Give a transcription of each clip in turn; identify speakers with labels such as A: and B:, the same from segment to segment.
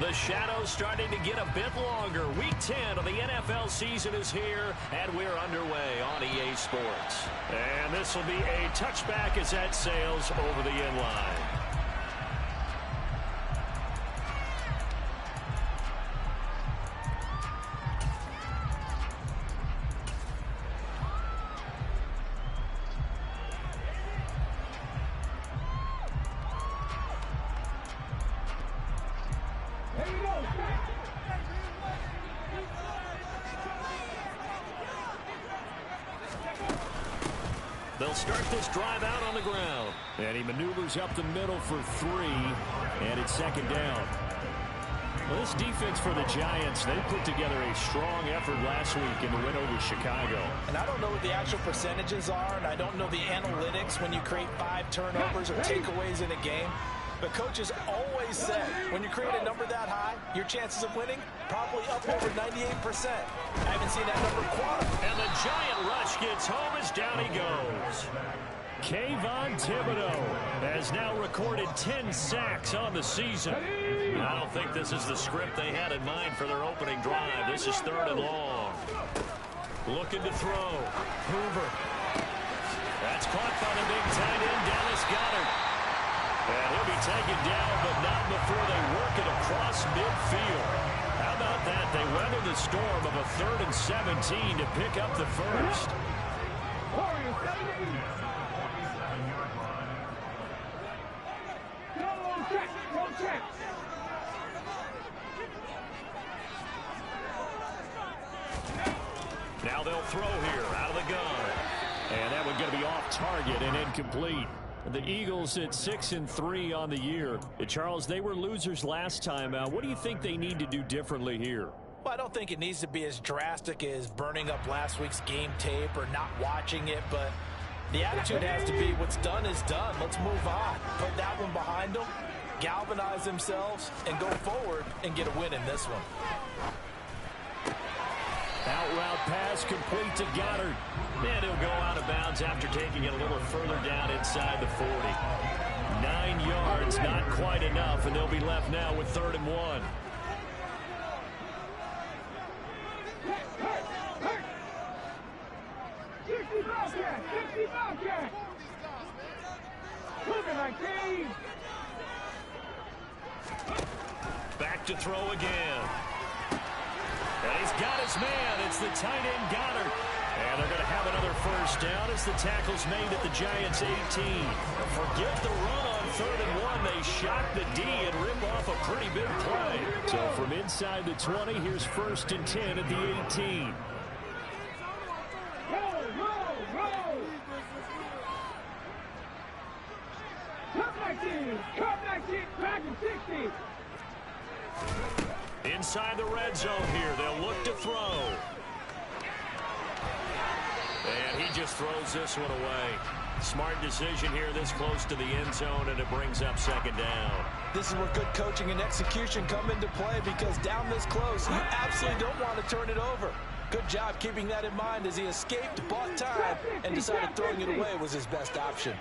A: The shadow's starting to get a bit longer. Week 10 of the NFL season is here, and we're underway on EA Sports. And this will be a touchback as that sails over the end line. They'll start this drive out on the ground. And he maneuvers up the middle for 3, and it's second down. Well, this defense for the Giants, they put together a strong effort last week in the win over Chicago.
B: And I don't know what the actual percentages are, and I don't know the analytics when you create 5 turnovers or takeaways in a game. But coaches always said, when you create a number that high, your chances of winning probably up over 98%. I haven't seen that number quantified.
A: And the Giant rush gets home as down he goes. Kayvon Thibodeau has now recorded 10 sacks on the season. I don't think this is the script they had in mind for their opening drive. This is 3rd and long. Looking to throw. Hoover. That's caught by the big tight end, Dallas Goedert. And he'll be taken down, but not before they work it across midfield. How about that? They weather the storm of a 3rd and 17 to pick up the first. Now they'll throw here out of the gun. And that one's going to be off target and incomplete. The Eagles at 6-3 on the year. Charles, they were losers last time out. What do you think they need to do differently here?
B: Well, I don't think it needs to be as drastic as burning up last week's game tape or not watching it, but the attitude has to be what's done is done. Let's move on. Put that one behind them, galvanize themselves, and go forward and get a win in this one.
A: Out route pass complete to Goddard. And he'll go out of bounds after taking it a little further down inside the 40. 9 yards, not quite enough, and they'll be left now with 3rd and 1. Back to throw again. And he's got his man. It's the tight end Goddard. And they're going to have another first down as the tackle's made at the Giants' 18. Forget the run on 3rd and 1. They shock the D and rip off a pretty big play. So from inside the 20, here's 1st and 10 at the 18. Inside the red zone here, they'll look to throw. And he just throws this one away. Smart decision here this close to the end zone, and it brings up 2nd down.
B: This is where good coaching and execution come into play, because down this close, you absolutely don't want to turn it over. Good job keeping that in mind as he escaped, bought time, and decided throwing it away was his best option.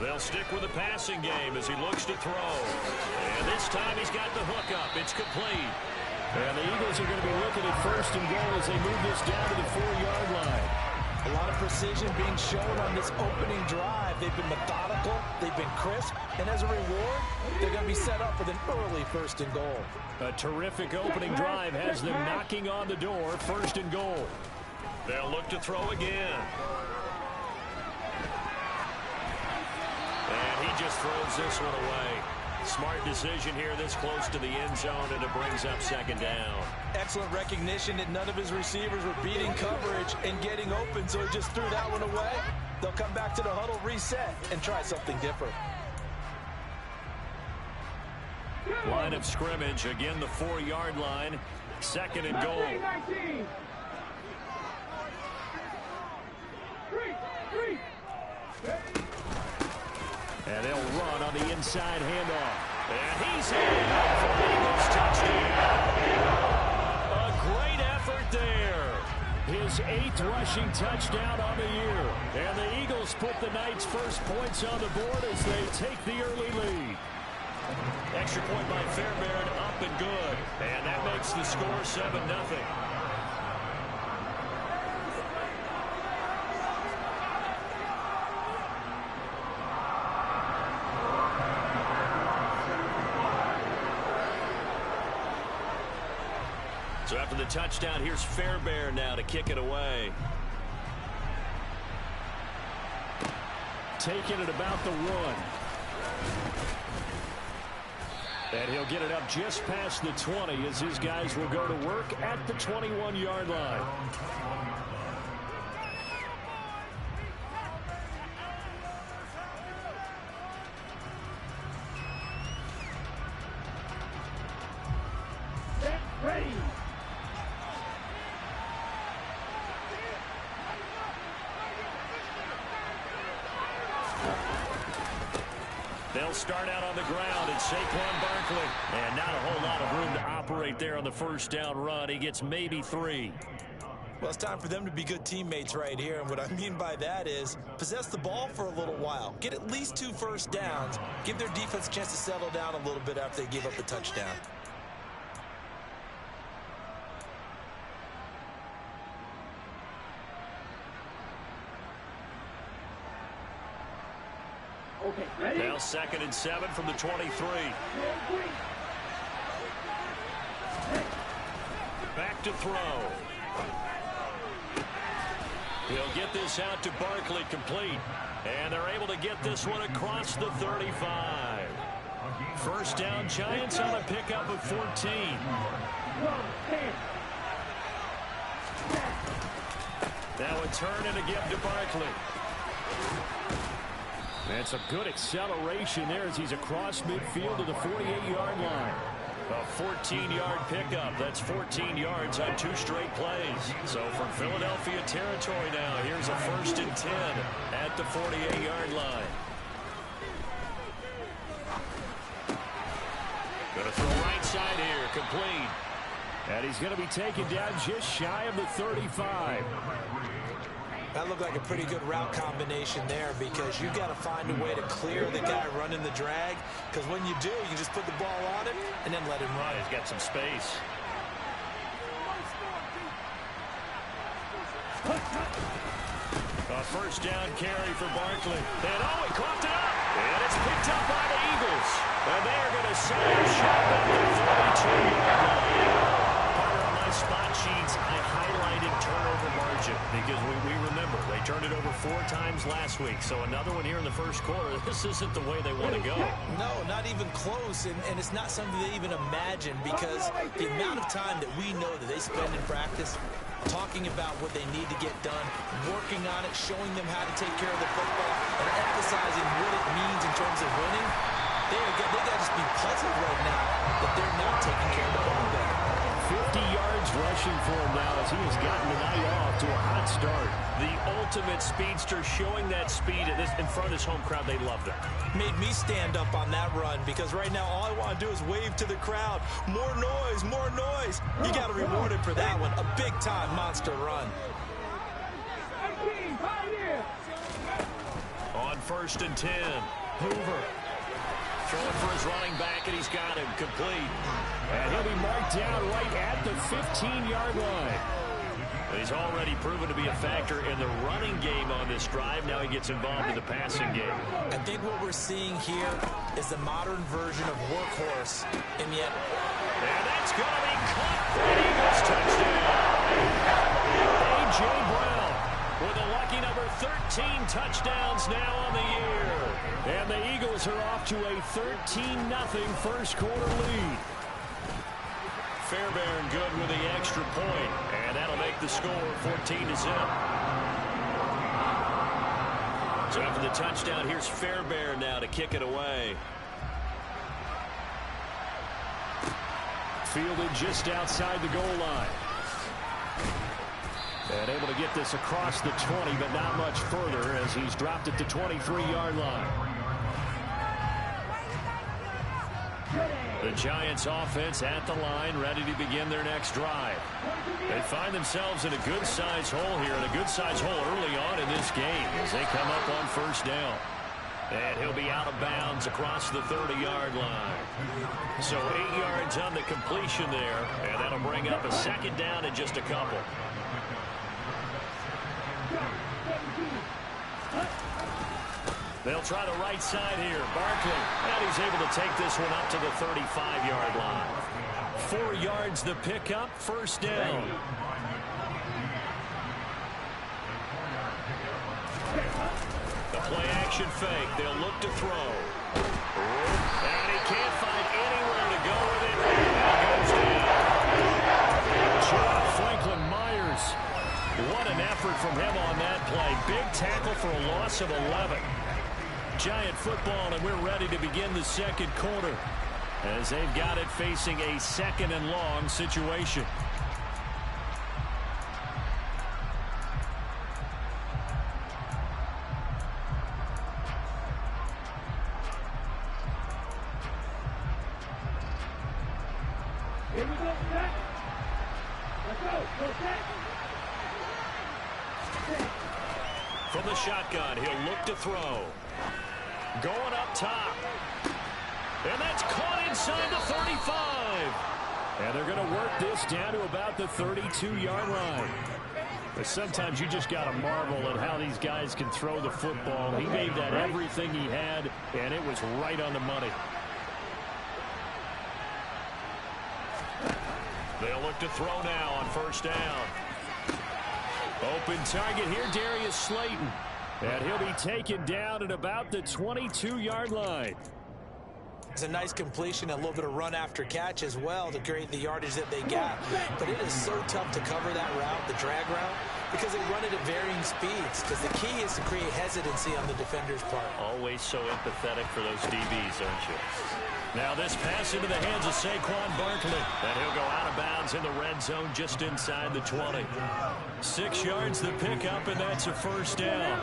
A: They'll stick with the passing game as he looks to throw. And this time he's got the hook up. It's complete. And the Eagles are going to be looking at 1st and goal as they move this down to the 4-yard line.
B: A lot of precision being shown on this opening drive. They've been methodical, they've been crisp, and as a reward, they're going to be set up with an early 1st and goal.
A: A terrific opening drive has them knocking on the door, 1st and goal. They'll look to throw again. And he just throws this one away. Smart decision here this close to the end zone, and it brings up 2nd down.
B: Excellent recognition that none of his receivers were beating coverage and getting open, so he just threw that one away. They'll come back to the huddle, reset, and try something different.
A: Line of scrimmage, again the 4-yard line. 2nd and goal. And they'll run on the inside handoff. And he's in for the Eagles touchdown. A great effort there. His 8th rushing touchdown on the year. And the Eagles put the night's first points on the board as they take the early lead. Extra point by Fairbairn, up and good. And that makes the score 7-0. So after the touchdown, here's Fairbairn now to kick it away. Taking it about the 1. And he'll get it up just past the 20 as his guys will go to work at the 21-yard line.
C: Ready.
A: They'll start out on the ground at Saquon Barkley. And not a whole lot of room to operate there on the first down run. He gets maybe 3.
B: Well, it's time for them to be good teammates right here. And what I mean by that is possess the ball for a little while. Get at least 2 first downs. Give their defense a chance to settle down a little bit after they give up a touchdown.
C: Okay, ready?
A: Now 2nd and 7 from the 23. Back to throw. He'll get this out to Barkley, complete. And they're able to get this one across the 35. First down, Giants on a pickup of 14. Now a turn and a give to Barkley. That's a good acceleration there as he's across midfield to the 48-yard line. A 14-yard pickup. That's 14 yards on 2 straight plays. So from Philadelphia territory now, here's a 1st and 10 at the 48-yard line. Going to throw right side here, complete. And he's going to be taken down just shy of the 35.
B: That looked like a pretty good route combination there because you've got to find a way to clear the guy running the drag. Because when you do, you just put the ball on him and then let him run.
A: He's got some space. A first down carry for Barkley. And oh, he caught it up. And it's picked up by the Eagles. And they are going to set up shop at the 42-yard line. On my spot sheets, I highlighted turnover margin because we remember they turned it over 4 times last week. So another one here in the first quarter. This isn't the way they want to go.
B: No, not even close. And it's not something they even imagine because the amount of time that we know that they spend in practice talking about what they need to get done, working on it, showing them how to take care of the football, and emphasizing what it means in terms of winning. They got to just be puzzled right now that they're not taking care of the ball better.
A: 50 yards rushing for him now as he has gotten the night off to a hot start. The ultimate speedster showing that speed in front of this home crowd. They loved it.
B: Made me stand up on that run because right now all I want to do is wave to the crowd. More noise, more noise. You got to reward him for that one. A big-time monster run.
A: On 1st and 10, Hoover. Throwing for his running back, and he's got him complete. And he'll be marked down right at the 15-yard line. He's already proven to be a factor in the running game on this drive. Now he gets involved in the passing game.
B: I think what we're seeing here is the modern version of workhorse. And yet,
A: and that's going to be caught for an Eagles touchdown. A.J. Brown with a lucky number 13 touchdowns now on the year. And the Eagles are off to a 13-0 first quarter lead. Fairbairn good with the extra point, and that'll make the score 14-0. So after the touchdown, here's Fairbairn now to kick it away. Fielded just outside the goal line. And able to get this across the 20, but not much further as he's dropped at the 23-yard line. The Giants offense at the line, ready to begin their next drive. They find themselves in a good-sized hole here, and a good-sized hole early on in this game as they come up on first down. And he'll be out of bounds across the 30-yard line. So 8 yards on the completion there, and that'll bring up a second down in just a couple. They'll try the right side here. Barkley, and he's able to take this one up to the 35-yard line. 4 yards the pickup, first down. The play-action fake. They'll look to throw. And he can't find anywhere to go with it. And goes down. John Franklin Myers. What an effort from him on that play. Big tackle for a loss of 11. Giant football, and we're ready to begin the second quarter as they've got it facing a second and long situation.
C: Here we go, Jack. Let's go, Jack.
A: From the shotgun, he'll look to throw. Going up top. And that's caught inside the 35. And they're going to work this down to about the 32-yard line. But sometimes you just got to marvel at how these guys can throw the football. He gave that everything he had, and it was right on the money. They'll look to throw now on first down. Open target here, Darius Slayton. And he'll be taken down at about the 22-yard line.
B: It's a nice completion, a little bit of run after catch as well to create the yardage that they got. But it is so tough to cover that route, the drag route, because they run it at varying speeds. Because the key is to create hesitancy on the defender's part.
A: Always so empathetic for those DBs, aren't you? Now this pass into the hands of Saquon Barkley. And he'll go out of bounds in the red zone just inside the 20. 6 yards the pickup, and that's a first down.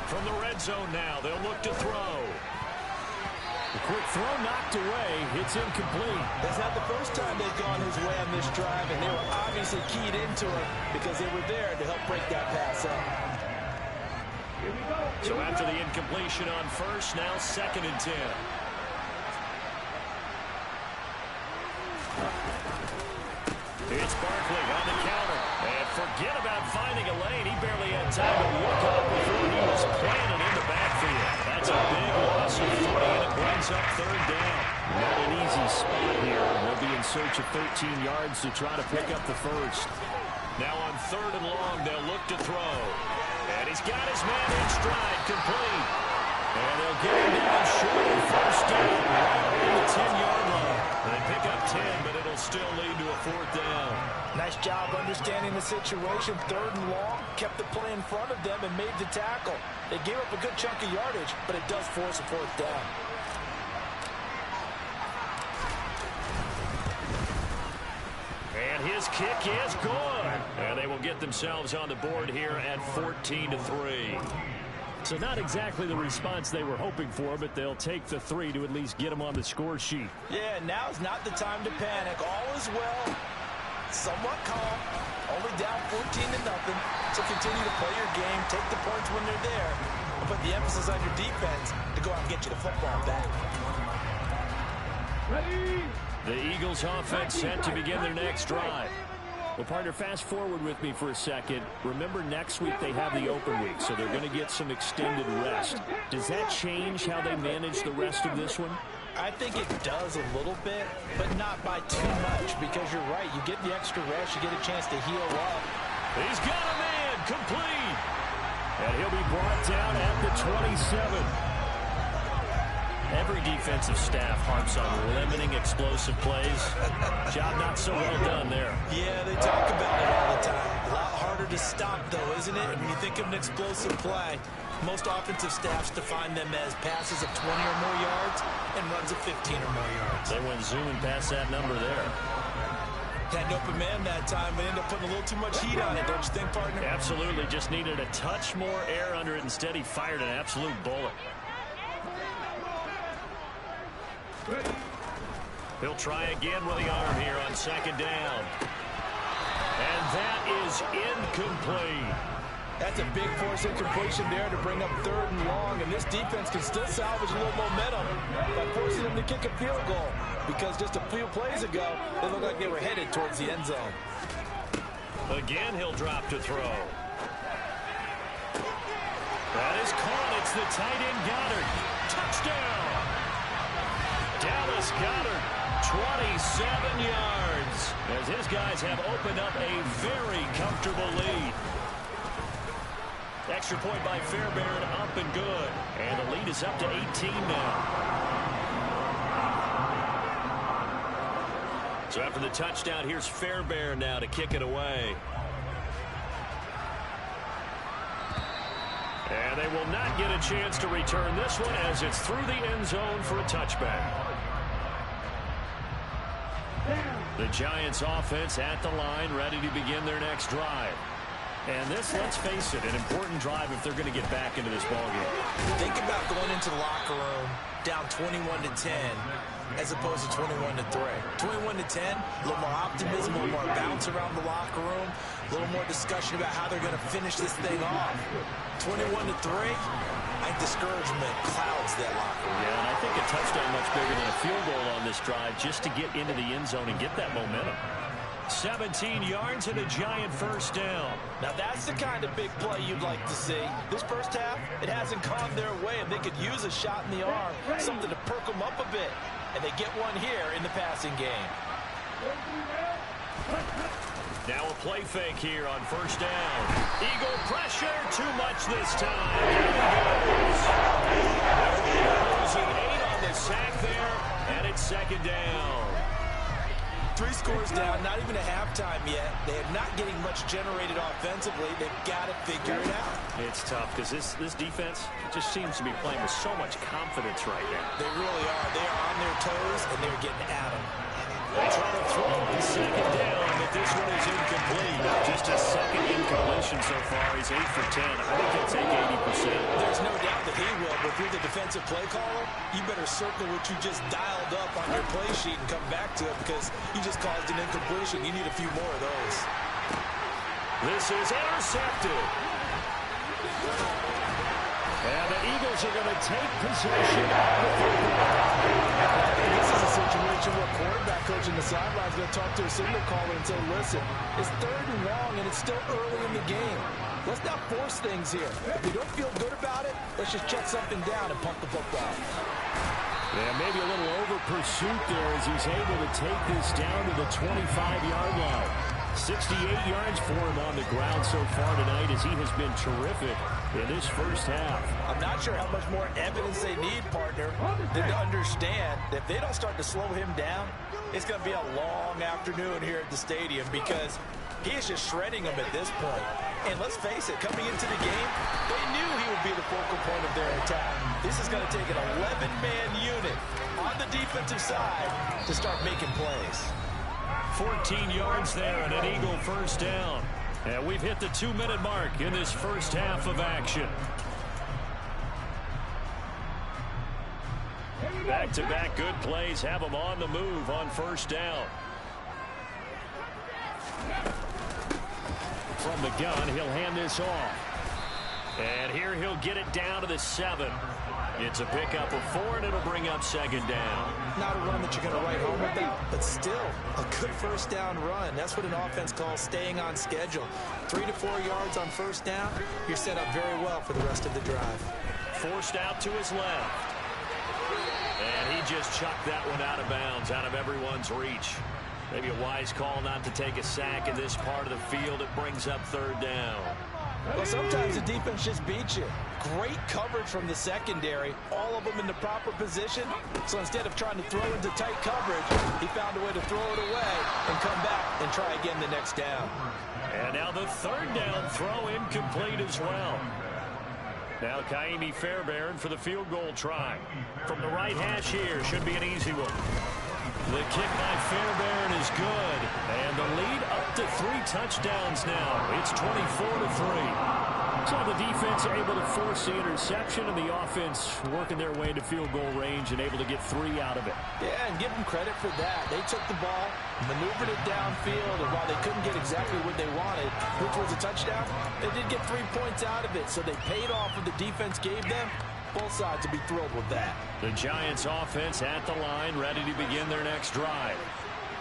A: From the red zone now, they'll look to throw. The quick throw knocked away. It's incomplete.
B: That's not the first time they've gone his way on this drive, and they were obviously keyed into it because they were there to help break that pass up.
A: So after the incompletion on first, now 2nd and 10. It's Barkley on the counter. And forget about finding a lane. He barely had time to look up before he was planted in the backfield. That's a big loss of 3, and it brings up 3rd down. Not an easy spot here. They'll be in search of 13 yards to try to pick up the first. Now on 3rd and long, they'll look to throw. And he's got his man in stride, complete. And they'll get him down short of first down right on the 10-yard line. They pick up 10, but it'll still lead to a 4th down.
B: Nice job understanding the situation. 3rd and long, kept the play in front of them and made the tackle. They gave up a good chunk of yardage, but it does force a 4th down.
A: And his kick is good. And they will get themselves on the board here at 14-3. So not exactly the response they were hoping for, but they'll take the 3 to at least get them on the score sheet.
B: Yeah, now's not the time to panic. All is well. Somewhat calm. Only down 14-0. So continue to play your game. Take the points when they're there. And put the emphasis on your defense to go out and get you the football back.
C: Ready?
A: The Eagles offense set to begin their next drive. Well, partner, fast forward with me for a second. Remember, next week they have the open week, so they're going to get some extended rest. Does that change how they manage the rest of this one?
B: I think it does a little bit, but not by too much, because you're right. You get the extra rest, you get a chance to heal up.
A: He's got a man, complete. And he'll be brought down at the 27. Every defensive staff harps on limiting explosive plays. Job not so well done there.
B: Yeah, they talk about it all the time. A lot harder to stop, though, isn't it? When you think of an explosive play, most offensive staffs define them as passes of 20 or more yards and runs of 15 or more yards.
A: They went zooming past that number there.
B: Had an open man that time, but ended up putting a little too much heat on it, don't you think, partner?
A: Absolutely. Just needed a touch more air under it. Instead, he fired an absolute bullet. He'll try again with the arm here on second down. And that is incomplete.
B: That's a big force incompletion there to bring up 3rd and long, and this defense can still salvage a little momentum by forcing them to kick a field goal, because just a few plays ago, they looked like they were headed towards the end zone.
A: Again, he'll drop to throw. That is caught. It's the tight end Goddard. Touchdown! Dallas Goddard, 27 yards, as his guys have opened up a very comfortable lead. Extra point by Fairbairn, up and good. And the lead is up to 18 now. So after the touchdown, here's Fairbairn now to kick it away. And they will not get a chance to return this one as it's through the end zone for a touchback. The Giants offense at the line, ready to begin their next drive. And this, let's face it, an important drive if they're going to get back into this ballgame.
B: Think about going into the locker room down 21-10 as opposed to 21-3. 21-10, a little more optimism, a little more bounce around the locker room, a little more discussion about how they're going to finish this thing off. 21-3, I think discouragement clouds that locker room.
A: Yeah, and I think a touchdown much bigger than a field goal on this drive just to get into the end zone and get that momentum. 17 yards and a Giant first down.
B: Now that's the kind of big play you'd like to see. This first half, it hasn't gone their way, and they could use a shot in the arm, something to perk them up a bit. And they get one here in the passing game.
A: Now a play fake here on first down. Eagle pressure, too much this time. Losing 8 on the sack there, and it's second down.
B: 3 scores down, not even a halftime yet. They are not getting much generated offensively. They've got to figure it out.
A: It's tough because this defense just seems to be playing with so much confidence right now.
B: They really are. They are on their toes, and they're getting at them.
A: They try to throw on second down, but this one is incomplete. Just a second incompletion so far. He's 8 for 10. I think he'll take 80%.
B: There's no doubt that he will, but if you're the defensive play caller, you better circle what you just dialed up on your play sheet and come back to it, because you just caused an incompletion. You need a few more of those.
A: This is intercepted. And the Eagles are going to take possession of the football.
B: This is a situation where quarterback coach in the sideline is going to talk to a signal caller and say, listen, it's 3rd and long, and it's still early in the game. Let's not force things here. If we don't feel good about it, let's just check something down and pump the football.
A: Yeah, maybe a little over pursuit there as he's able to take this down to the 25-yard line. 68 yards for him on the ground so far tonight as he has been terrific in this first half.
B: I'm not sure how much more evidence they need, partner, than to understand that if they don't start to slow him down, it's going to be a long afternoon here at the stadium, because he is just shredding them at this point. And let's face it, coming into the game, they knew he would be the focal point of their attack. This is going to take an 11-man unit on the defensive side to start making plays.
A: 14 yards there and an Eagle first down. And we've hit the 2-minute mark in this first half of action. Back-to-back good plays have them on the move on first down. From the gun, he'll hand this off. And here he'll get it down to the 7. It's a pickup of 4, and it'll bring up second down.
B: Not a run that you're going to write home about, but still a good first down run. That's what an offense calls staying on schedule. 3 to 4 yards on first down, you're set up very well for the rest of the drive.
A: Forced out to his left. And he just chucked that one out of bounds, out of everyone's reach. Maybe a wise call not to take a sack in this part of the field. It brings up 3rd down.
B: Well, sometimes the defense just beats you. Great coverage from the secondary, all of them in the proper position. So instead of trying to throw into tight coverage, he found a way to throw it away and come back and try again the next down.
A: And now the 3rd down throw incomplete as well. Now Kaimi Fairbairn for the field goal try. From the right hash here, should be an easy one. The kick by Fairbairn is good. And the lead up to 3 touchdowns now. It's 24-3. So the defense able to force the interception, and the offense working their way into field goal range and able to get 3 out of it.
B: Yeah, and give them credit for that. They took the ball, maneuvered it downfield, and while they couldn't get exactly what they wanted, which was a touchdown, they did get 3 points out of it, so they paid off what the defense gave them. Both sides will be thrilled with that.
A: The Giants offense at the line, ready to begin their next drive.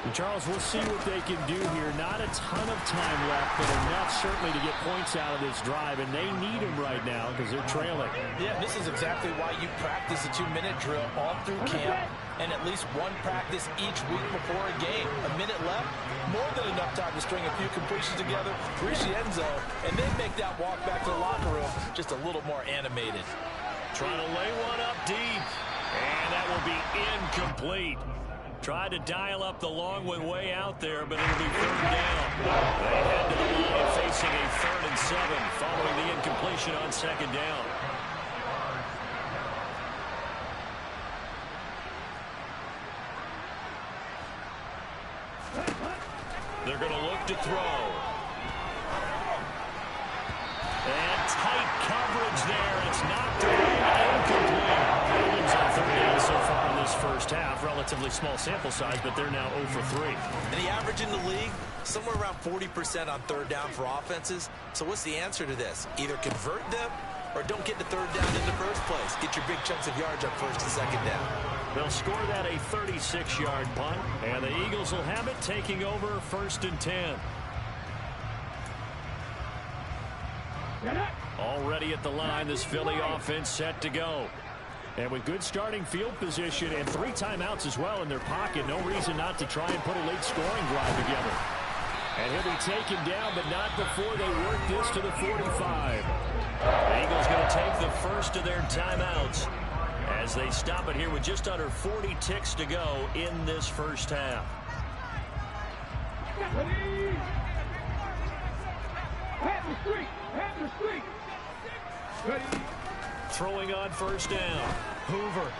A: And Charles, we'll see what they can do here. Not a ton of time left, but enough certainly to get points out of this drive, and they need them right now because they're trailing.
B: Yeah, this is exactly why you practice a 2-minute drill all through camp and at least one practice each week before a game. A minute left, more than enough time to string a few completions together, reach the end zone, and then make that walk back to the locker room just a little more animated.
A: Trying to lay one up deep, and that will be incomplete. Tried to dial up the long one way out there, but it'll be 3rd down. They head to the line facing a 3rd and 7 following the incompletion on 2nd down. They're going to look to throw. And tight coverage there. It's knocked away, incomplete. Williams on 3rd down so far in this first half. Relatively small sample size, but they're now 0 for 3.
D: And the average in the league, somewhere around 40% on 3rd down for offenses. So what's the answer to this? Either convert them or don't get the 3rd down in the first place. Get your big chunks of yards up 1st and 2nd down.
A: They'll score that a 36-yard punt, and the Eagles will have it taking over 1st and 10. Already at the line, this Philly offense set to go. And with good starting field position and 3 timeouts as well in their pocket, no reason not to try and put a late scoring drive together. And he'll be taken down, but not before they work this to the 45. The Eagles going to take the first of their timeouts as they stop it here with just under 40 ticks to go in this first half. Throwing on 1st down. Hoover.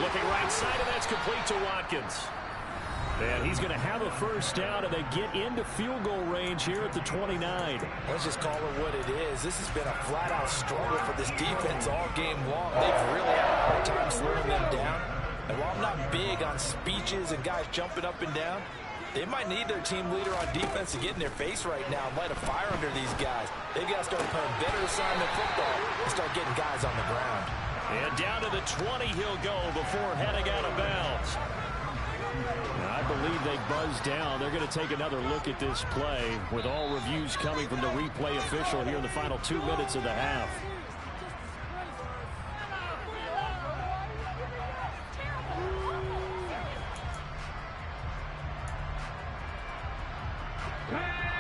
A: Looking right side, and that's complete to Watkins. And he's going to have a 1st down, and they get into field goal range here at the 29.
B: Let's just call it what it is. This has been a flat-out struggle for this defense all game long. They've really had a hard time slowing them down. And while I'm not big on speeches and guys jumping up and down, they might need their team leader on defense to get in their face right now and light a fire under these guys. They've got to start playing better assignment football and start getting guys on the ground.
A: And down to the 20 he'll go before heading out of bounds. I believe they buzzed down. They're going to take another look at this play with all reviews coming from the replay official here in the final 2 minutes of the half.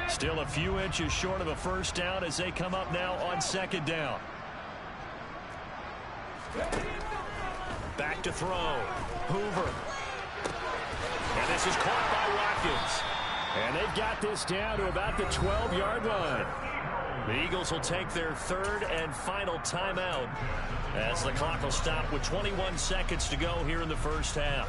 A: Still a few inches short of a 1st down as they come up now on 2nd down. Back to throw. Hoover. And this is caught by Watkins. And they've got this down to about the 12-yard line. The Eagles will take their 3rd and final timeout as the clock will stop with 21 seconds to go here in the first half.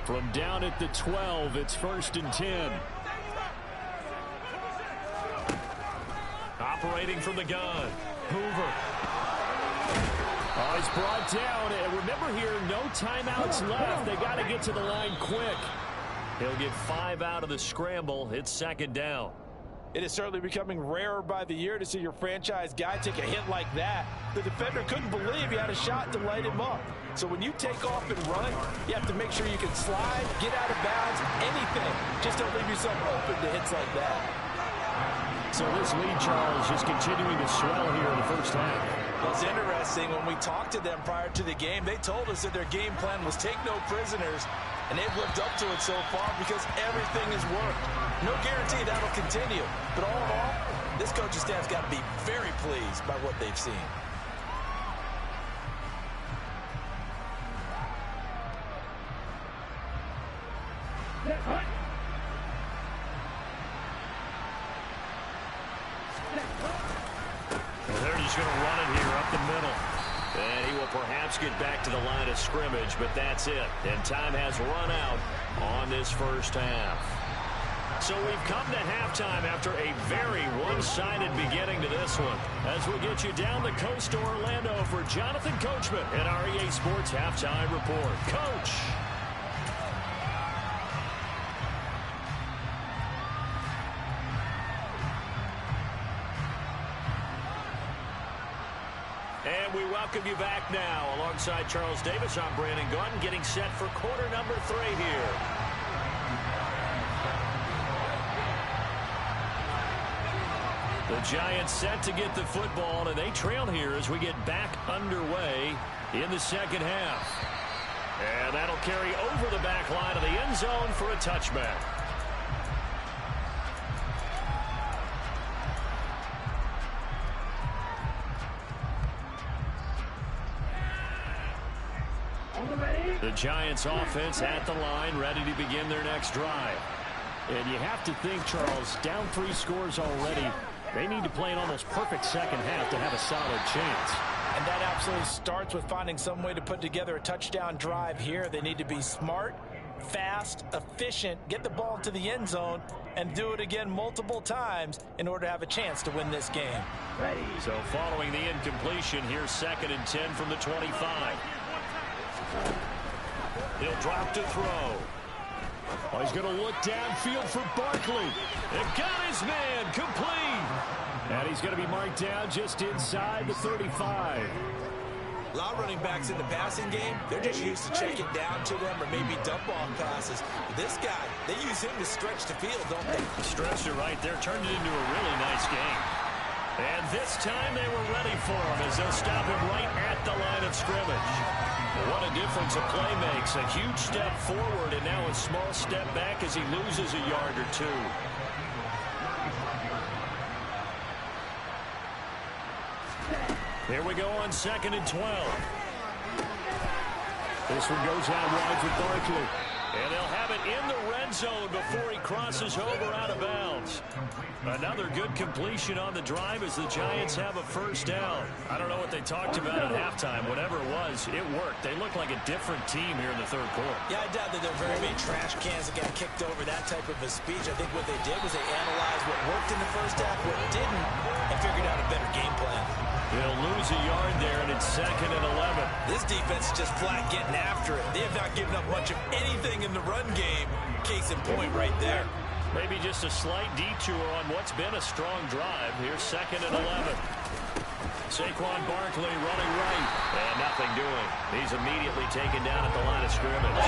A: From down at the 12, it's 1st and 10. Operating from the gun, Hoover. Oh, he's brought down. And remember here, no timeouts left. They got to get to the line quick. He'll get 5 out of the scramble. It's 2nd down.
B: It is certainly becoming rarer by the year to see your franchise guy take a hit like that. The defender couldn't believe he had a shot to light him up. So when you take off and run, you have to make sure you can slide, get out of bounds, anything. Just don't leave yourself open to hits like that.
A: So this lead, Charles, just continuing to swell here in the first half.
B: Well, it's interesting. When we talked to them prior to the game, they told us that their game plan was take no prisoners, and they've lived up to it so far because everything has worked. No guarantee that'll continue. But all in all, this coaching staff's got to be very pleased by what they've seen.
A: Well, they're just going to run it here up the middle. And he will perhaps get back to the line of scrimmage, but that's it. And time has run out on this first half. So we've come to halftime after a very one-sided beginning to this one. As we get you down the coast to Orlando for Jonathan Coachman at our EA Sports Halftime Report. Coach. And we welcome you back now. Alongside Charles Davis, I'm Brandon Gaudin, getting set for quarter number 3 here. The Giants set to get the football, and they trail here as we get back underway in the second half. And that'll carry over the back line of the end zone for a touchback. The Giants offense at the line, ready to begin their next drive. And you have to think, Charles, down 3 scores already. They need to play an almost perfect second half to have a solid chance.
B: And that absolutely starts with finding some way to put together a touchdown drive here. They need to be smart, fast, efficient, get the ball to the end zone, and do it again multiple times in order to have a chance to win this game.
A: So following the incompletion, here's 2nd and 10 from the 25. He'll drop to throw. Oh, he's going to look downfield for Barkley. And got his man complete. And he's going to be marked down just inside the 35.
D: A lot of running backs in the passing game, they're just used to check it down to them or maybe dump off passes. This guy, they use him to stretch the field, don't they?
A: Stretched it right there, turned it into a really nice game. And this time they were ready for him as they'll stop him right at the line of scrimmage. What a difference a play makes. A huge step forward and now a small step back as he loses a yard or 2. Here we go on 2nd and 12. This one goes out wide for Barkley. And they'll have it in the red zone before he crosses over out of bounds. Another good completion on the drive as the Giants have a first down. I don't know what they talked about at halftime. Whatever it was, it worked. They look like a different team here in the 3rd quarter.
B: Yeah, I doubt that there are very many trash cans that got kicked over that type of a speech. I think what they did was they analyzed what worked in the first half, what didn't, and figured out a better game plan.
A: They'll lose a yard there, and it's 2nd and 11.
D: This defense is just flat getting after it. They have not given up much of anything in the run game. Case in point right there.
A: Maybe just a slight detour on what's been a strong drive. Here's 2nd and 11. Saquon Barkley running right, and nothing doing. He's immediately taken down at the line of scrimmage.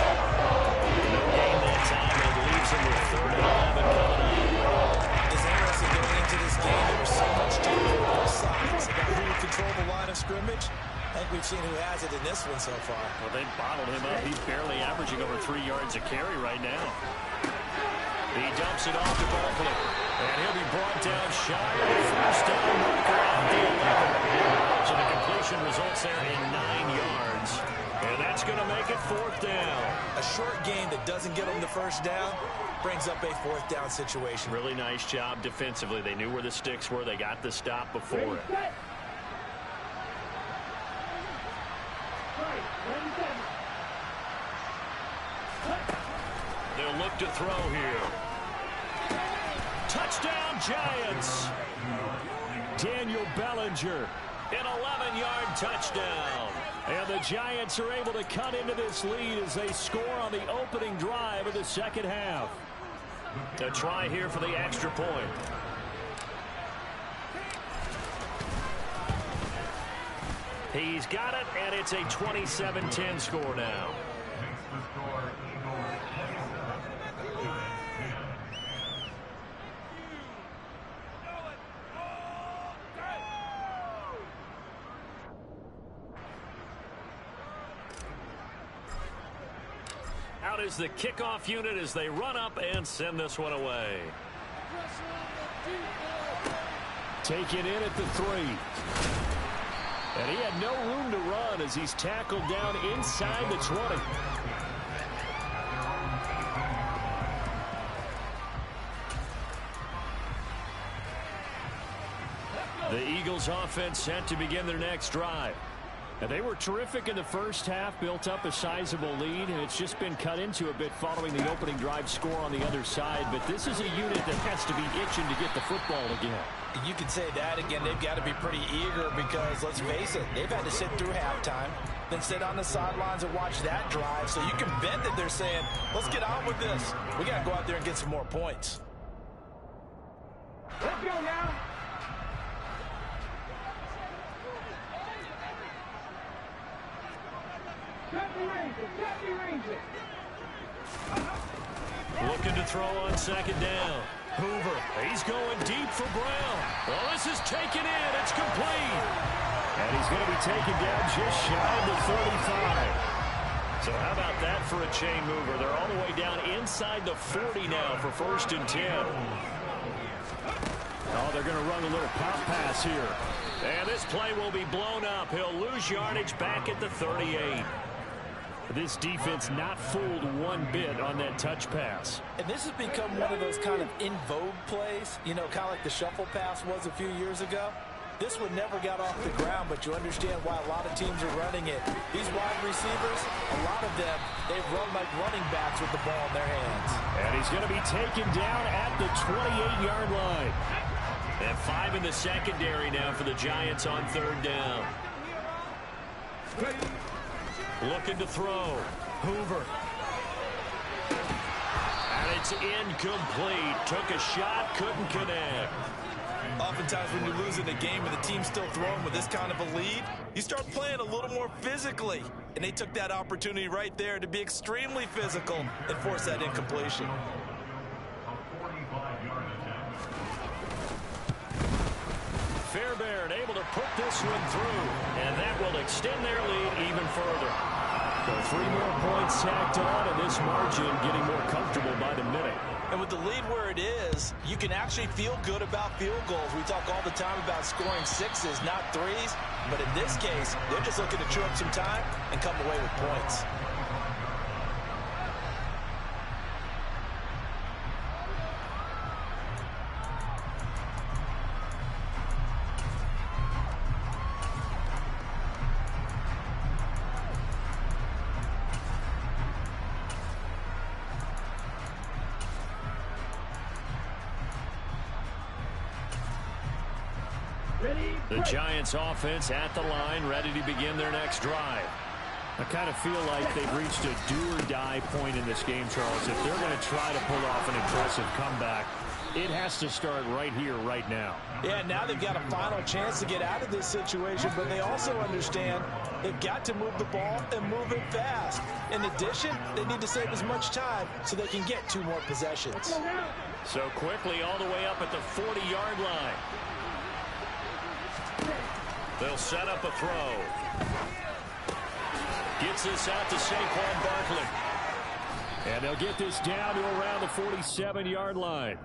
A: No gain that time, and it leaves him with 3rd and 11 coming up.
B: It's interesting going into this game. There was so much talk on both sides about who would control the line of scrimmage. I think we've seen who has it in this one so far.
A: Well, they bottled him up. He's barely averaging over 3 yards a carry right now. He dumps it off to Barkley. And he'll be brought down shy of the first down marker at the 11. So the completion results there in 9 yards. And that's going to make it 4th down.
B: A short game that doesn't get them the first down brings up a 4th down situation.
A: Really nice job defensively. They knew where the sticks were. They got the stop before it. They'll look to throw here. Touchdown, Giants. Daniel Bellinger, an 11-yard touchdown. And the Giants are able to cut into this lead as they score on the opening drive of the second half. A try here for the extra point. He's got it, and it's a 27-10 score now. Out is the kickoff unit as they run up and send this one away. Taken in at the 3. And he had no room to run as he's tackled down inside the 20. The Eagles offense set to begin their next drive. And they were terrific in the first half, built up a sizable lead, and it's just been cut into a bit following the opening drive score on the other side. But this is a unit that has to be itching to get the football again.
B: You can say that again. They've got to be pretty eager because, let's face it, they've had to sit through halftime, then sit on the sidelines and watch that drive. So you can bet that they're saying, let's get on with this. We got to go out there and get some more points.
C: Let's go now.
A: Looking to throw on second down. Hoover, he's going deep for Brown. Well, this is taken in. It's complete. And he's going to be taken down just shy of the 35. So how about that for a chain mover? They're all the way down inside the 40 now for 1st and 10. Oh, they're going to run a little pop pass here. And this play will be blown up. He'll lose yardage back at the 38. This defense not fooled one bit on that touch pass.
B: And this has become one of those kind of in vogue plays, you know, kind of like the shuffle pass was a few years ago. This one never got off the ground, but you understand why a lot of teams are running it. These wide receivers, a lot of them, they've run like running backs with the ball in their hands.
A: And he's going to be taken down at the 28-yard line. And 5 in the secondary now for the Giants on 3rd down. Looking to throw. Hoover. And it's incomplete. Took a shot, couldn't connect.
B: Oftentimes when you're losing a game and the team's still throwing with this kind of a lead, you start playing a little more physically. And they took that opportunity right there to be extremely physical and force that incompletion.
A: Fairbairn able to put this one through, and that will extend their lead even further. So 3 more points tacked on, and this margin getting more comfortable by the minute.
B: And with the lead where it is, you can actually feel good about field goals. We talk all the time about scoring 6s, not 3s. But in this case, they're just looking to chew up some time and come away with points.
A: The Giants offense at the line, ready to begin their next drive. I kind of feel like they've reached a do-or-die point in this game, Charles. If they're going to try to pull off an impressive comeback, it has to start right here, right now.
B: Yeah, now they've got a final chance to get out of this situation, but they also understand they've got to move the ball and move it fast. In addition, they need to save as much time so they can get 2 more possessions.
A: So quickly all the way up at the 40-yard line. They'll set up a throw. Gets this out to Saquon Barkley. And they'll get this down to around the 47-yard line.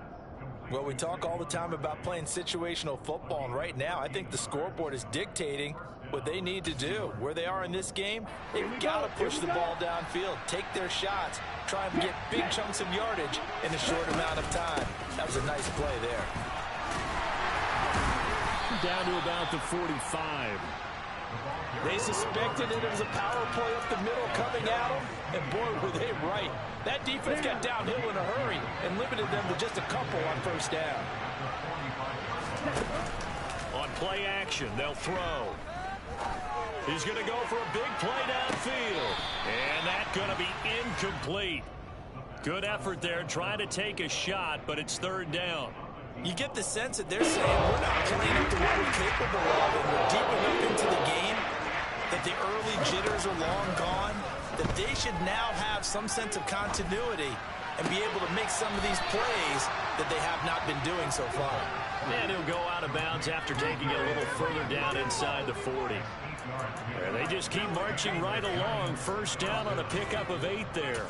B: Well, we talk all the time about playing situational football, and right now I think the scoreboard is dictating what they need to do. Where they are in this game, they've got to push the ball downfield, take their shots, try and get big chunks of yardage in a short amount of time. That was a nice play there.
A: Down to about the 45.
B: They suspected it was a power play up the middle coming at them, and boy, were they right. That defense got downhill in a hurry and limited them to just a couple on 1st down.
A: On play action, they'll throw. He's going to go for a big play downfield, and that's going to be incomplete. Good effort there, trying to take a shot, but it's 3rd down.
B: You get the sense that they're saying we're not playing up to what we're capable of, and we're deep enough into the game that the early jitters are long gone, that they should now have some sense of continuity and be able to make some of these plays that they have not been doing so far.
A: And he'll go out of bounds after taking it a little further down inside the 40. And they just keep marching right along. 1st down on a pickup of 8 there.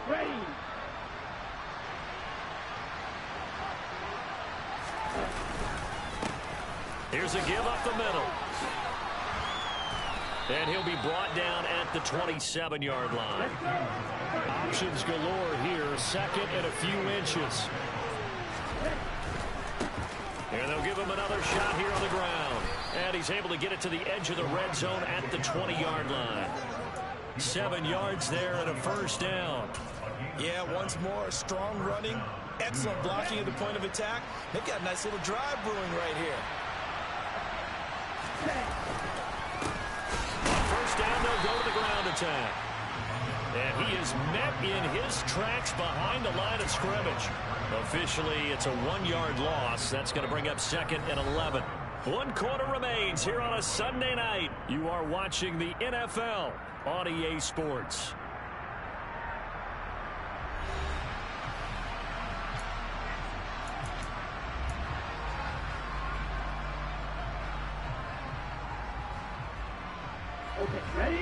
C: Ready.
A: Here's a give up the middle. And he'll be brought down at the 27-yard line. Options galore here. 2nd and a few inches. shot here on the ground. And he's able to get it to the edge of the red zone at the 20-yard line. 7 yards there and a first down.
B: Yeah, once more, strong running, excellent blocking at the point of attack. They've got a nice little drive brewing right here.
A: First down, they'll go to the ground attack. And he is met in his tracks behind the line of scrimmage. Officially, it's a 1-yard loss. That's going to bring up 2nd and 11. 1 quarter remains here on a Sunday night. You are watching the NFL on EA Sports.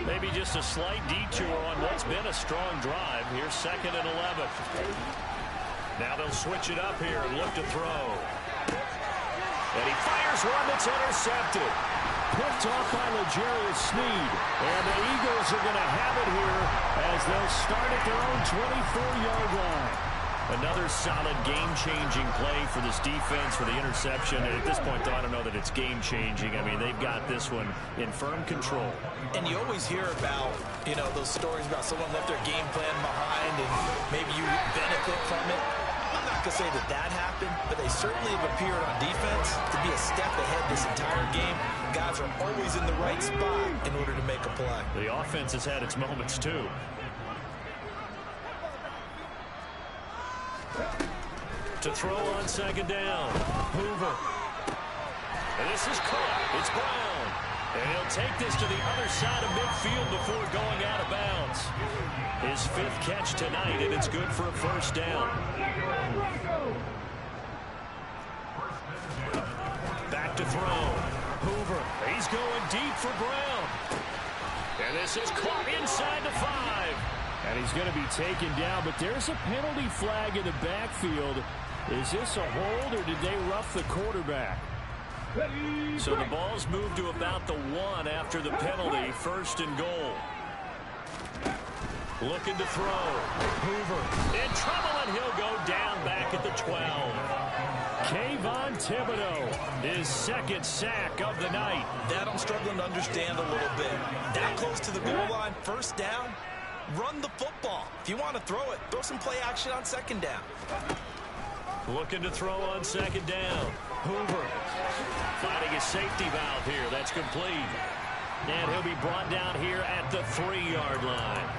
A: Maybe just a slight detour on what's been a strong drive. Here's 2nd and 11. Now they'll switch it up here and look to throw. And he fires one that's intercepted. Picked off by L'Jarius Sneed. And the Eagles are going to have it here as they'll start at their own 24-yard line. Another solid game-changing play for this defense for the interception. And at this point, though, I don't know that it's game-changing. I mean, they've got this one in firm control.
B: And you always hear about, those stories about someone left their game plan behind and maybe you benefit from it. I'm not going to say that happened, but they certainly have appeared on defense to be a step ahead this entire game. Guys are always in the right spot in order to make a play.
A: The offense has had its moments, too. To throw on 2nd down. Hoover. And this is caught. It's Brown. And he'll take this to the other side of midfield before going out of bounds. His 5th catch tonight, and it's good for a first down. Back to throw. Hoover. He's going deep for Brown. And this is caught inside the 5. And he's going to be taken down, but there's a penalty flag in the backfield. Is this a hold, or did they rough the quarterback? So the ball's moved to about the 1 after the penalty. 1st and goal. Looking to throw. Hoover in trouble, and he'll go down back at the 12. Kayvon Thibodeau, his 2nd sack of the night.
B: That I'm struggling to understand a little bit. That close to the goal line, first down, run the football. If you want to throw it, throw some play action on 2nd down.
A: Looking to throw on 2nd down. Hoover finding a safety valve here. That's complete. And he'll be brought down here at the 3-yard line.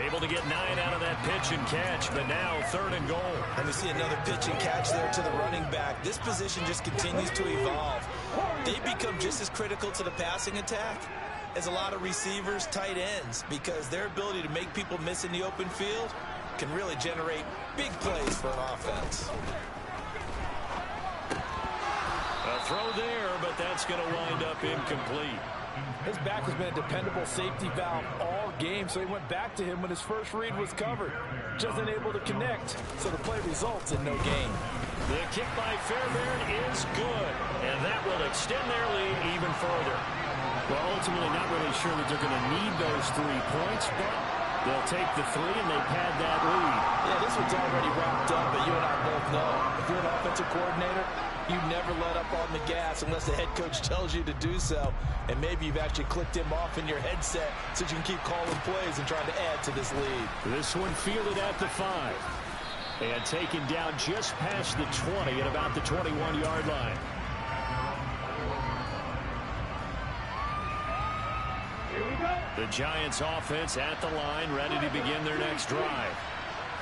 A: Able to get 9 out of that pitch and catch, but now 3rd and goal.
B: And we see another pitch and catch there to the running back. This position just continues to evolve. They become just as critical to the passing attack as a lot of receivers, tight ends, because their ability to make people miss in the open field can really generate big plays for an offense.
A: A throw there, but that's going to wind up incomplete.
E: His back has been a dependable safety valve all game, so he went back to him when his first read was covered. Just unable to connect, so the play results in no gain.
A: The kick by Fairbairn is good, and that will extend their lead even further. Well, ultimately not really sure that they're going to need those 3 points, but they'll take the 3 and they pad that lead.
B: Yeah, this one's already wrapped up, but you and I both know if you're an offensive coordinator, you never let up on the gas unless the head coach tells you to do so. And maybe you've actually clicked him off in your headset so you can keep calling plays and trying to add to this lead.
A: This one fielded at the 5. And taken down just past the 20 at about the 21-yard line. The Giants offense at the line, ready to begin their next drive.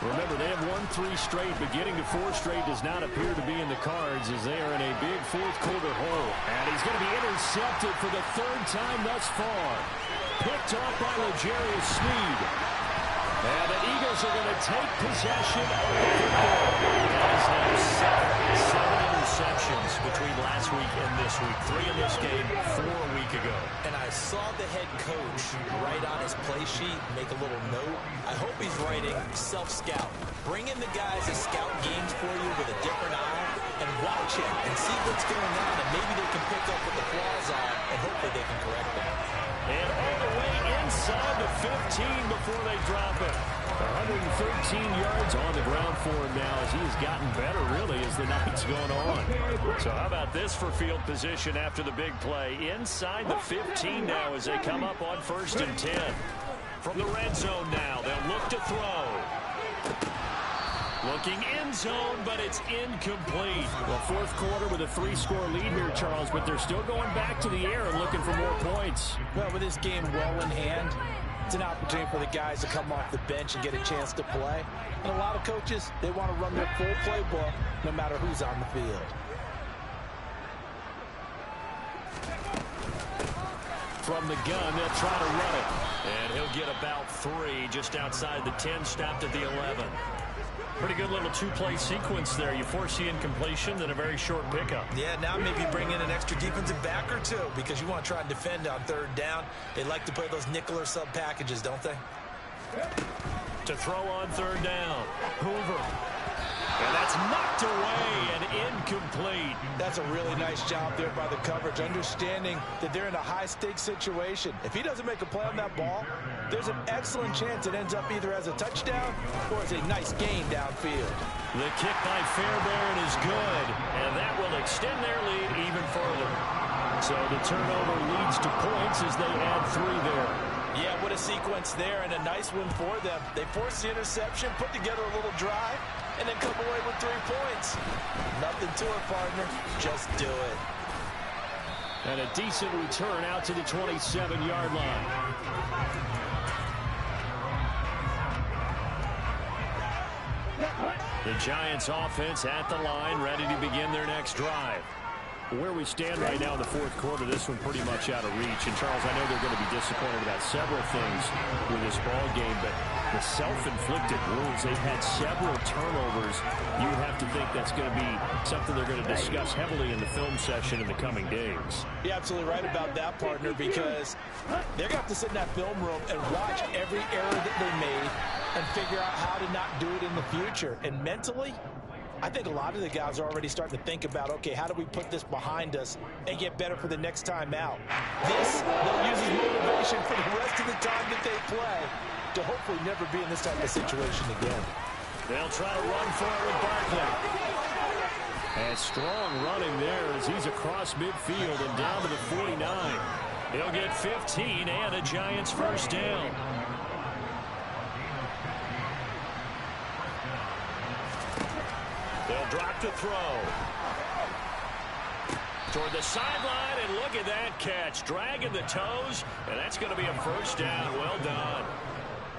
A: Remember, they have won 3 straight, but getting to 4 straight does not appear to be in the cards as they are in a big 4th quarter hole. And he's going to be intercepted for the 3rd time thus far. Picked off by L'Jarius Sneed. And the Eagles are going to take possession of the football. That is now 7 interceptions between last week and this week. 3 in this game, 4 a week ago.
B: And I saw the head coach write on his play sheet, make a little note. I hope he's writing self-scout. Bring in the guys that scout games for you with a different eye and watch him and see what's going on, and maybe they can pick up what the flaws are, and hopefully they can correct them.
A: And all the way inside the 15 before they drop it. 113 yards on the ground for him now as he has gotten better, really, as the night's going on. So how about this for field position after the big play? Inside the 15 now as they come up on 1st and 10. From the red zone now, they'll look to throw. Looking end zone, but it's incomplete.
C: Well, fourth quarter with a 3-score lead here, Charles, but they're still going back to the air and looking for more points.
E: Well, with this game well in hand, it's an opportunity for the guys to come off the bench and get a chance to play. And a lot of coaches, they want to run their full playbook no matter who's on the field.
A: From the gun, they'll try to run it. And he'll get about 3 just outside the 10, stopped at the 11. Pretty good little 2-play sequence there. You force the incompletion, then a very short pickup.
D: Yeah, now maybe bring in an extra defensive back or two because you want to try and defend on 3rd down. They like to play those nickel or sub packages, don't they?
A: To throw on 3rd down. Hoover. And that's knocked away and incomplete.
E: That's a really nice job there by the coverage, understanding that they're in a high-stakes situation. If he doesn't make a play on that ball, there's an excellent chance it ends up either as a touchdown or as a nice gain downfield.
A: The kick by Fairbairn is good, and that will extend their lead even further. So the turnover leads to points as they add 3 there.
E: Yeah, what a sequence there, and a nice one for them. They force the interception, put together a little drive, and then come away with 3 points. Nothing to it, partner. Just do it.
A: And a decent return out to the 27-yard line. The Giants offense at the line, ready to begin their next drive. Where we stand right now in the fourth quarter, this one pretty much out of reach. And, Charles, I know they're going to be disappointed about several things with this ball game, but the self-inflicted wounds, they've had several turnovers. You would have to think that's going to be something they're going to discuss heavily in the film session in the coming days.
E: You're absolutely right about that, partner, because they're going to have to sit in that film room and watch every error that they made and figure out how to not do it in the future. And mentally, I think a lot of the guys are already starting to think about, okay, how do we put this behind us and get better for the next time out? This, they'll use as motivation for the rest of the time that they play to hopefully never be in this type of situation again.
A: They'll try to run for it with Barkley. And strong running there as he's across midfield and down to the 49. He'll get 15 and a Giants first down. They'll drop to throw. Toward the sideline, and look at that catch. Dragging the toes, and that's going to be a first down. Well done.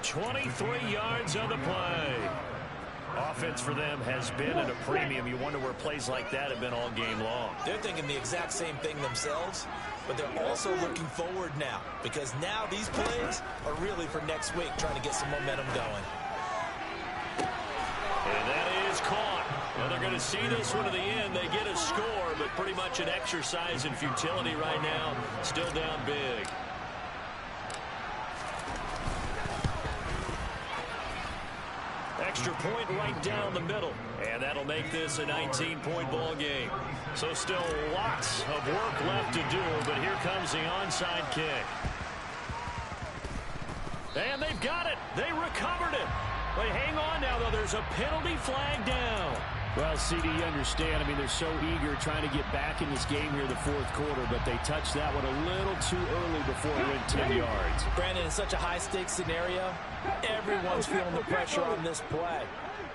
A: 23 yards on the play. Offense for them has been at a premium. You wonder where plays like that have been all game long.
D: They're thinking the exact same thing themselves, but they're also looking forward now because now these plays are really for next week, trying to get some momentum going.
A: And that is caught. Well, they're going to see this one to the end. They get a score, but pretty much an exercise in futility right now. Still down big. Extra point right down the middle. And that'll make this a 19-point ball game. So still lots of work left to do, but here comes the onside kick. And they've got it. They recovered it. But hang on now, though. There's a penalty flag down.
C: Well, CD, you understand. I mean, they're so eager trying to get back in this game here in the fourth quarter, but they touched that one a little too early before it went 10 yards.
E: Brandon, in such a high-stakes scenario, everyone's feeling the pressure on this play.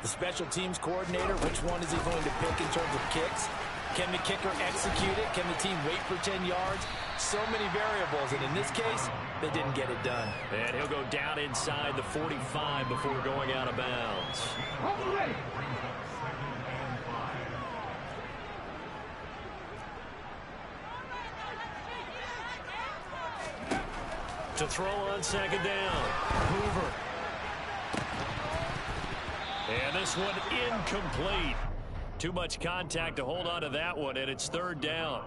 E: The special teams coordinator, which one is he going to pick in terms of kicks? Can the kicker execute it? Can the team wait for 10 yards? So many variables, and in this case, they didn't get it done.
A: And he'll go down inside the 45 before going out of bounds. To throw on second down. Hoover. And this one incomplete. Too much contact to hold on to that one, and it's third down.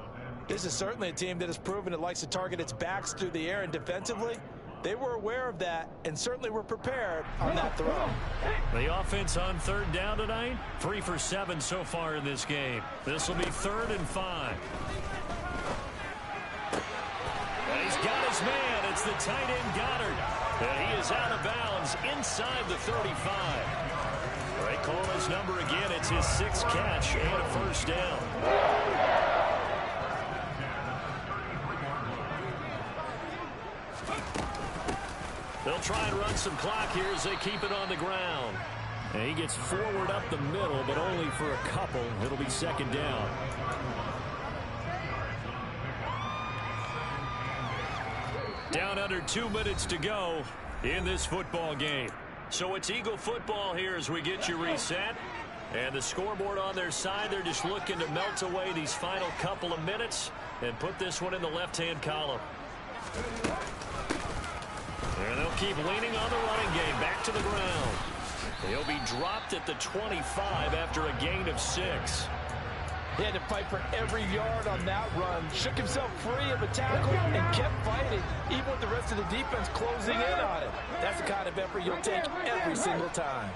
E: This is certainly a team that has proven it likes to target its backs through the air, and defensively, they were aware of that and certainly were prepared on that throw.
A: The offense on third down tonight, 3 for 7 so far in this game. This will be 3rd and 5. And he's got his man. It's the tight end Goddard. And he is out of bounds inside the 35. They call his number again. It's his 6th catch and a first down. They'll try and run some clock here as they keep it on the ground. And he gets forward up the middle, but only for a couple. It'll be second down. Down under 2 minutes to go in this football game. So it's Eagle football here as we get you reset. And the scoreboard on their side, they're just looking to melt away these final couple of minutes and put this one in the left-hand column. And they'll keep leaning on the running game. Back to the ground. He'll be dropped at the 25 after a gain of 6.
E: He had to fight for every yard on that run. Shook himself free of a tackle and kept fighting, even with the rest of the defense closing in on him. That's the kind of effort you'll take every single time.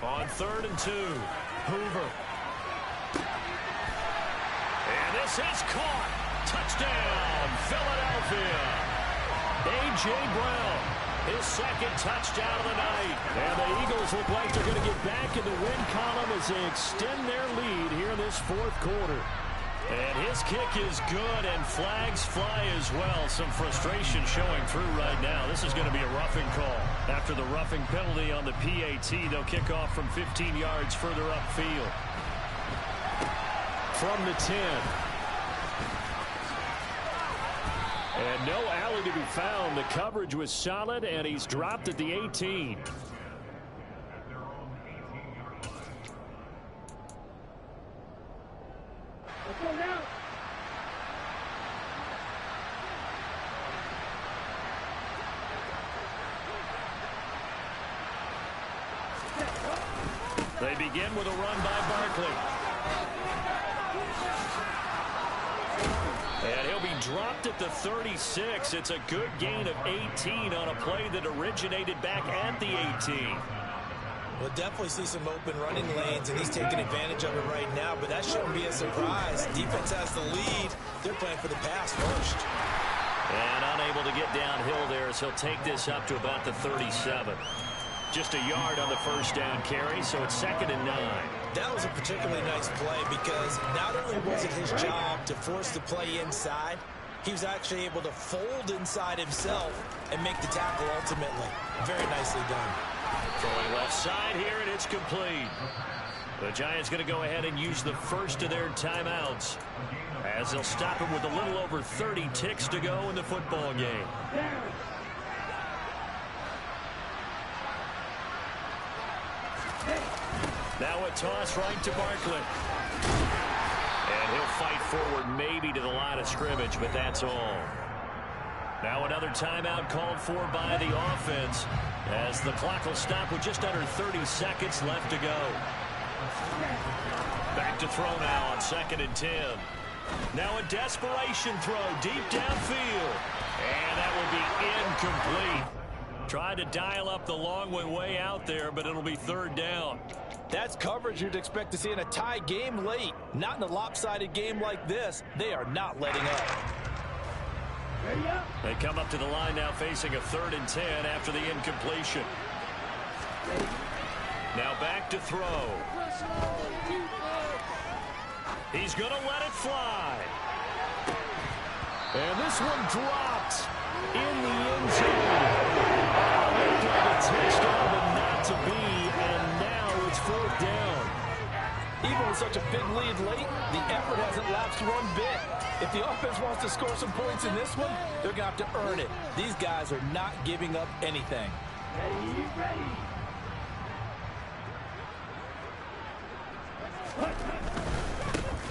A: On 3rd and 2, Hoover. And this is caught. Touchdown, Philadelphia. A.J. Brown, his 2nd touchdown of the night. And the Eagles look like they're going to get back in the win column as they extend their lead here in this 4th quarter. And his kick is good, and flags fly as well. Some frustration showing through right now. This is going to be a roughing call. After the roughing penalty on the PAT, they'll kick off from 15 yards further upfield. From the 10. And no alley to be found. The coverage was solid, and he's dropped at the 18. They begin with a run by Barkley. And he'll be dropped at the 36. It's a good gain of 18 on a play that originated back at the 18.
B: We'll definitely see some open running lanes, and he's taking advantage of it right now, but that shouldn't be a surprise. Defense has the lead. They're playing for the pass first.
A: And unable to get downhill there as he'll take this up to about the 37. Just a yard on the first down carry, so it's 2nd and 9.
B: That was a particularly nice play because not only was it his job to force the play inside, he was actually able to fold inside himself and make the tackle ultimately. Very nicely done.
A: Throwing left side here, and it's complete. The Giants going to go ahead and use the first of their timeouts as they'll stop him with a little over 30 ticks to go in the football game. Now a toss right to Barkley. And he'll fight forward maybe to the line of scrimmage, but that's all. Now another timeout called for by the offense as the clock will stop with just under 30 seconds left to go. Back to throw now on 2nd and 10. Now a desperation throw deep downfield. And that will be incomplete. Tried to dial up the long way out there, but it'll be 3rd down.
E: That's coverage you'd expect to see in a tie game late. Not in a lopsided game like this. They are not letting up.
A: They come up to the line now facing a 3rd and 10 after the incompletion. Now back to throw. He's going to let it fly. And this one dropped in the end zone. Looked like a touchdown, but not to be, and now it's 4th down.
E: Even with such a big lead late, the effort hasn't lapsed one bit. If the offense wants to score some points in this one, they're going to have to earn it. These guys are not giving up anything.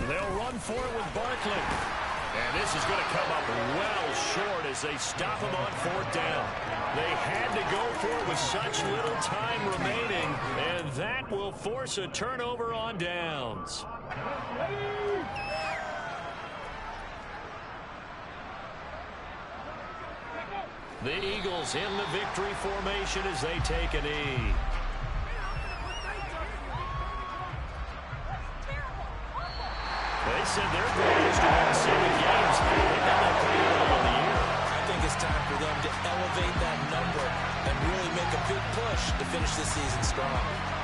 A: They'll run for it with Barkley. And this is going to come up well short as they stop him on 4th down. They had to go for it with such little time remaining, and that will force a turnover on downs. The Eagles in the victory formation as they take a knee. They said their goal is to win 7 games. They've done that pretty well on the year.
D: elevate that number and really make a big push to finish this season strong.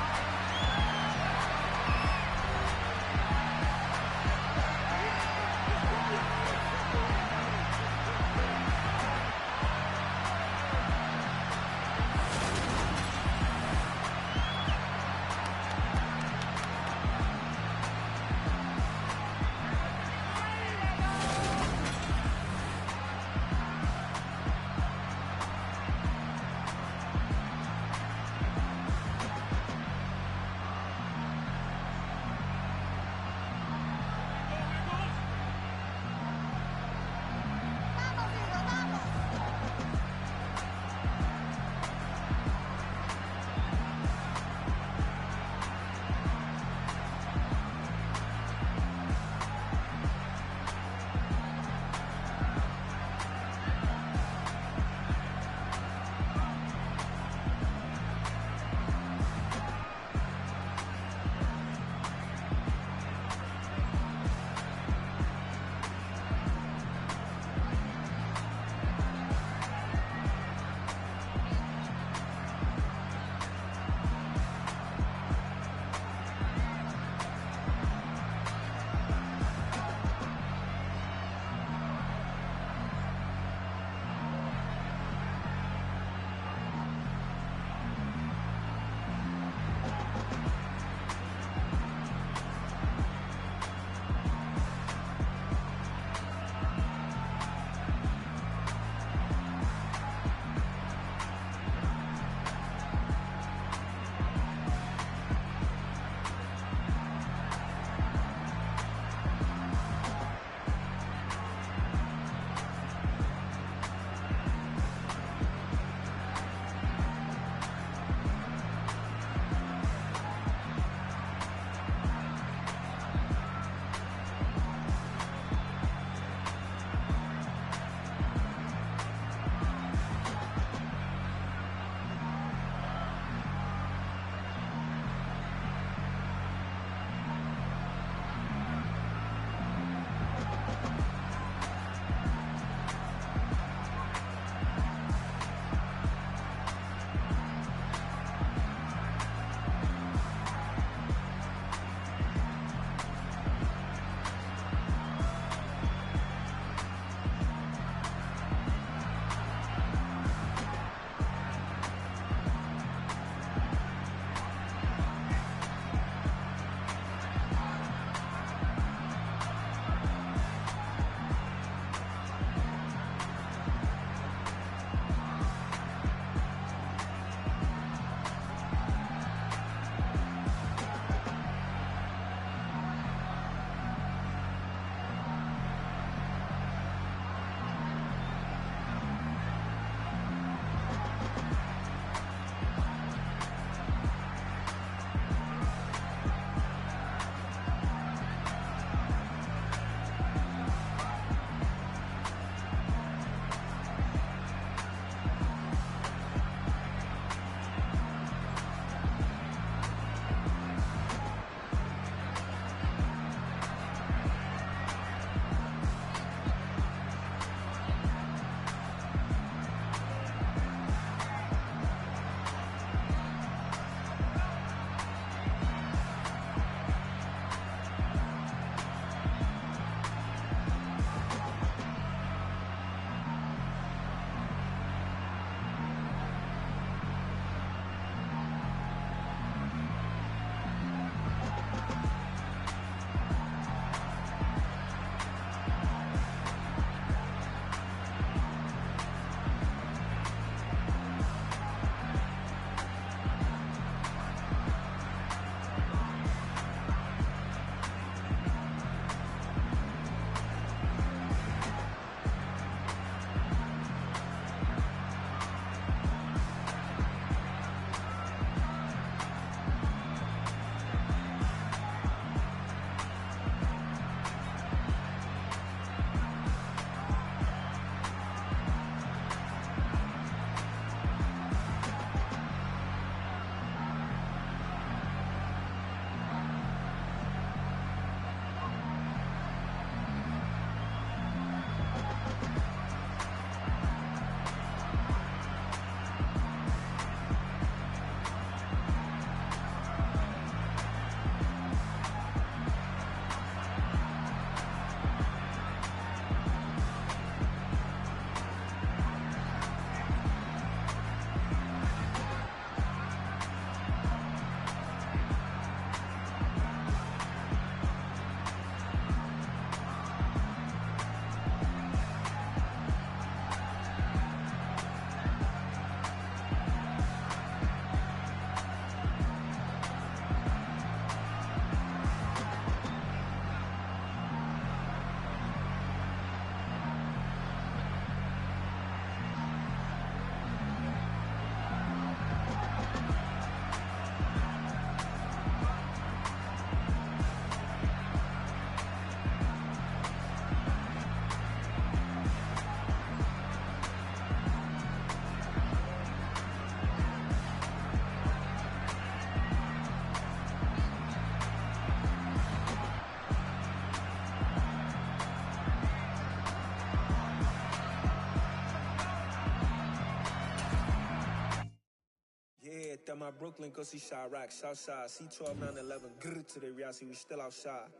F: at my Brooklyn, go see Chirac, Southside, C12, 911, grrr to the reality, we still outside.